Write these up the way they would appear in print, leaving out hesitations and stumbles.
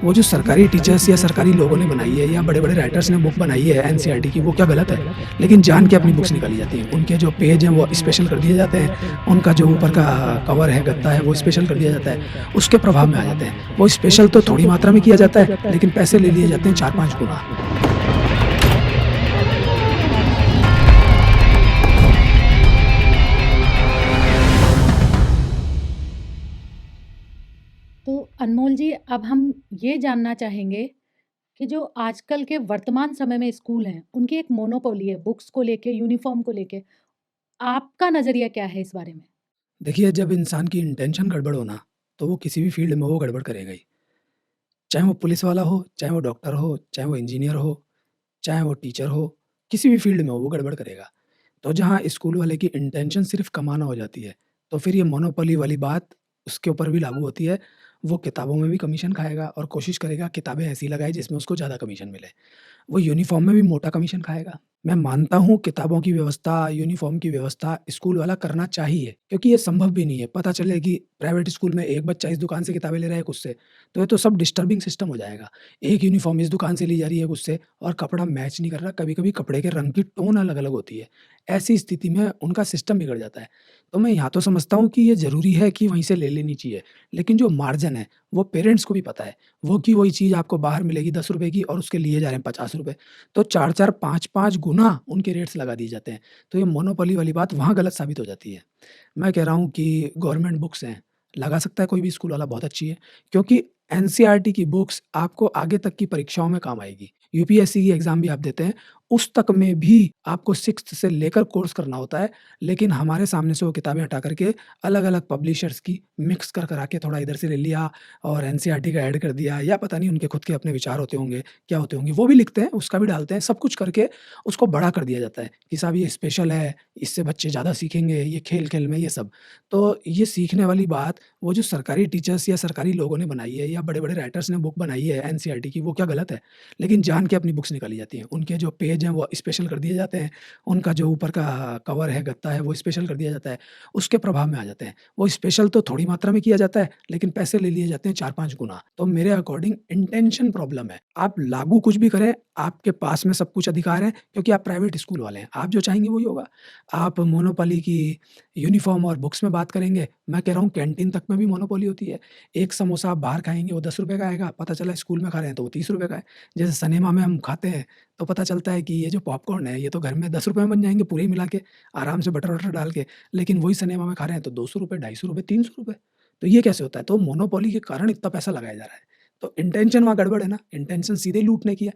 वो जो सरकारी टीचर्स या सरकारी लोगों ने बनाई है या बड़े-बड़े राइटर्स ने बुक बनाई है एनसीईआरटी की, वो क्या गलत है? लेकिन जान के अपनी बुक्स निकाली जाती हैं। उनके जो पेज हैं वो स्पेशल कर दिए जाते हैं, उनका जो ऊपर का कवर है, गत्ता है, वो स्पेशल कर दिया जाता है, उसके प्रभाव में आ जाते हैं। वो स्पेशल तो थोड़ी मात्रा में किया जाता है, लेकिन पैसे ले लिए जाते हैं 4-5 गुना। तो अनमोल जी, अब हम ये जानना चाहेंगे कि जो आजकल के वर्तमान समय में स्कूल हैं, उनकी एक मोनोपोली है बुक्स को लेके, यूनिफ़ॉर्म को लेके। आपका नज़रिया क्या है इस बारे में? देखिए, जब इंसान की इंटेंशन गड़बड़ हो ना, तो वो किसी भी फ़ील्ड में वो गड़बड़ करेगा ही। चाहे वो पुलिस वाला हो, चाहे वो डॉक्टर हो, चाहे वो इंजीनियर हो, चाहे वो टीचर हो, किसी भी फ़ील्ड में हो वो गड़बड़ करेगा। तो जहाँ स्कूल वाले की इंटेंशन सिर्फ़ कमाना हो जाती है, तो फिर ये मोनोपोली वाली बात उसके ऊपर भी लागू होती है। वो किताबों में भी कमीशन खाएगा और कोशिश करेगा किताबें ऐसी लगाए जिसमें उसको ज़्यादा कमीशन मिले। वो यूनिफ़ॉर्म में भी मोटा कमीशन खाएगा। मैं मानता हूँ किताबों की व्यवस्था, यूनिफ़ॉर्म की व्यवस्था स्कूल वाला करना चाहिए, क्योंकि ये संभव भी नहीं है। पता चले कि प्राइवेट स्कूल में एक बच्चा इस दुकान से किताबें ले रहा है एक उससे, तो ये तो सब डिस्टर्बिंग सिस्टम हो जाएगा। एक यूनिफ़ॉर्म इस दुकान से ली जा रही है एक उससे और कपड़ा मैच नहीं कर रहा, कभी-कभी कपड़े के रंग की टोन अलग-अलग होती है। ऐसी स्थिति में उनका सिस्टम बिगड़ जाता है। तो मैं यहाँ तो समझता हूँ कि ये ज़रूरी है कि वहीं से ले लेनी चाहिए, लेकिन जो मार्जिन है, वो पेरेंट्स को भी पता है। वो कि वही चीज़ आपको बाहर मिलेगी ₹10 की और उसके लिए जा रहे हैं ₹50, तो 4-4 5-5 गुना उनके रेट्स लगा दिए जाते हैं। तो ये मोनोपोली वाली बात वहाँ गलत साबित हो जाती है। मैं कह रहा हूँ कि गवर्नमेंट बुक्स हैं, लगा सकता है कोई भी स्कूल वाला, बहुत अच्छी है, क्योंकि एनसीईआरटी की बुक्स आपको आगे तक की परीक्षाओं में काम आएगी। यूपीएससी की एग्ज़ाम भी आप देते हैं, उस तक में भी आपको 6th से लेकर कोर्स करना होता है, लेकिन हमारे सामने से वो किताबें हटा कर के अलग-अलग पब्लिशर्स की मिक्स कर करा के थोड़ा इधर से ले लिया और एनसीईआरटी का ऐड कर दिया, या पता नहीं उनके खुद के अपने विचार होते होंगे, क्या होते होंगे, वो भी लिखते हैं, उसका भी डालते हैं, सब कुछ करके उसको बड़ा कर दिया जाता है कि साहब ये स्पेशल है, इससे बच्चे ज़्यादा सीखेंगे, ये खेल-खेल में ये सब। तो ये सीखने वाली बात वो जो सरकारी टीचर्स या सरकारी लोगों ने बनाई है या बड़े-बड़े राइटर्स ने बुक बनाई है एनसीईआरटी की, वो क्या गलत है? लेकिन जान के अपनी बुक्स निकाली जाती हैं। उनके जो पेज हैं वो स्पेशल कर दिए जाते हैं, उनका जो ऊपर का कवर है, गत्ता है, वो स्पेशल कर दिया जाता है, उसके प्रभाव में आ जाते हैं। वो स्पेशल तो थोड़ी मात्रा में किया जाता है, लेकिन पैसे ले लिए जाते हैं 4-5 गुना। तो मेरे अकॉर्डिंग इंटेंशन प्रॉब्लम है। आप लागू कुछ भी करें, आपके पास में सब कुछ अधिकार है, क्योंकि आप प्राइवेट स्कूल वाले हैं। आप जो चाहेंगे वही होगा। आप मोनोपोली की यूनिफ़ॉर्म और बुक्स में बात करेंगे, मैं कह रहा हूँ कैंटीन तक में भी मोनोपोली होती है। एक समोसा आप बाहर खाएँगे वो ₹10 का आएगा, पता चला स्कूल में खा रहे हैं तो वो ₹30 का है। जैसे सिनेमा में हम खाते हैं, तो पता चलता है कि ये जो पॉपकॉर्न है, ये तो घर में ₹10 में बन जाएँगे पूरे ही मिला के, आराम से बटर-वटर डाल के। लेकिन वही सिनेमा में खा रहे हैं तो ₹200, ₹250, ₹300। तो ये कैसे होता है? तो मोनोपोली के कारण इतना पैसा लगाया जा रहा है। तो इंटेंशन वहाँ गड़बड़ है ना, इंटेंशन सीधे लूटने की है।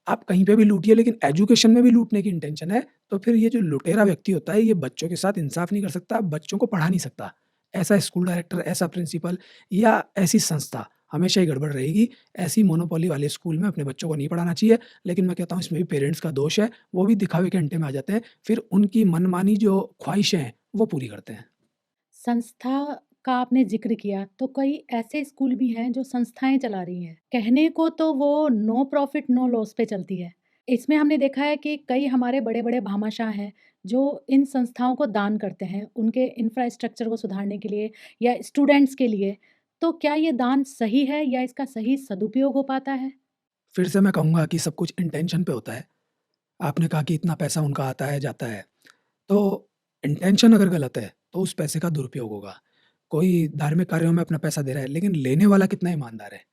आप कहीं पे भी लूटिए, लेकिन एजुकेशन में भी लूटने की इंटेंशन है, तो फिर ये जो लुटेरा व्यक्ति होता है, ये बच्चों के साथ इंसाफ नहीं कर सकता, बच्चों को पढ़ा नहीं सकता। ऐसा स्कूल डायरेक्टर, ऐसा प्रिंसिपल या ऐसी संस्था हमेशा ही गड़बड़ रहेगी। ऐसी मोनोपोली वाले स्कूल में अपने बच्चों को नहीं पढ़ाना चाहिए, लेकिन मैं कहता हूँ इसमें भी पेरेंट्स का दोष है, वो भी दिखावे के अड्डे में आ जाते हैं, फिर उनकी मनमानी जो ख्वाहिशें हैं, वो पूरी करते हैं। संस्था का आपने ज़िक्र किया, तो कई ऐसे स्कूल भी हैं जो संस्थाएँ चला रही हैं। कहने को तो वो नो प्रॉफ़िट नो लॉस पे चलती है। इसमें हमने देखा है कि कई हमारे बड़े-बड़े भामाशाह हैं, जो इन संस्थाओं को दान करते हैं, उनके इंफ्रास्ट्रक्चर को सुधारने के लिए या स्टूडेंट्स के लिए। तो क्या ये दान सही है या इसका सही सदुपयोग हो पाता है? फिर से मैं कहूँगा कि सब कुछ इंटेंशन पे होता है। आपने कहा कि इतना पैसा उनका आता है, जाता है। तो इंटेंशन अगर गलत है, तो उस पैसे का दुरुपयोग होगा। कोई धार्मिक कार्यों में अपना पैसा दे रहा है, लेकिन लेने वाला कितना ईमानदार है?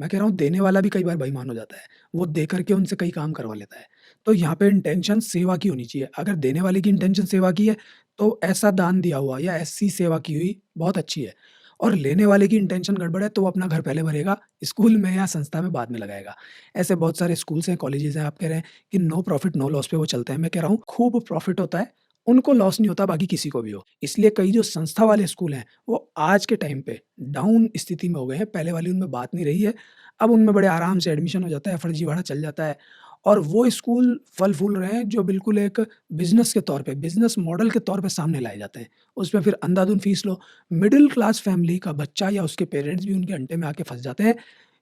मैं कह रहा हूँ देने वाला भी कई बार बेईमान हो जाता है। वो दे कर के उनसे कई काम करवा लेता है। तो यहाँ पे इंटेंशन सेवा की होनी चाहिए। अगर देने वाले की इंटेंशन सेवा की है, तो ऐसा दान दिया हुआ या ऐसी सेवा की हुई बहुत अच्छी है। और लेने वाले की इंटेंशन गड़बड़ है, तो वो अपना घर पहले भरेगा, स्कूल में या संस्था में बाद में लगाएगा। ऐसे बहुत सारे स्कूल्स हैं, कॉलेजेज़ हैं, आप कह रहे हैं कि नो प्रॉफिट नो लॉस पे वो चलते हैं। मैं कह रहा हूँ खूब प्रॉफिट होता है, उनको लॉस नहीं होता, बाकी किसी को भी हो। इसलिए कई जो संस्था वाले स्कूल हैं, वो आज के टाइम पे डाउन स्थिति में हो गए हैं, पहले वाली उनमें बात नहीं रही है। अब उनमें बड़े आराम से एडमिशन हो जाता है, फर्जीवाड़ा चल जाता है और वो स्कूल फल-फूल रहे हैं जो बिल्कुल एक बिज़नेस के तौर पे, बिज़नेस मॉडल के तौर पे सामने लाए जाते हैं। उसमें फिर अंधाधुंध फीस लो। मिडल क्लास फैमिली का बच्चा या उसके पेरेंट्स भी उनके अड्डे में आके फँस जाते हैं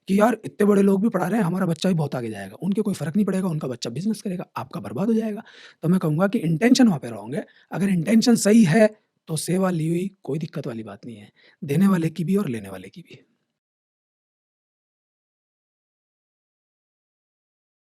कि यार इतने बड़े लोग भी पढ़ा रहे हैं, हमारा बच्चा भी बहुत आगे जाएगा। उनके कोई फ़र्क नहीं पड़ेगा, उनका बच्चा बिज़नेस करेगा, आपका बर्बाद हो जाएगा। तो मैं कहूँगा कि इंटेंशन वहाँ पे रॉन्ग है। अगर इंटेंशन सही है, तो सेवा ली हुई कोई दिक्कत वाली बात नहीं है। देने वाले की भी और लेने वाले की भी।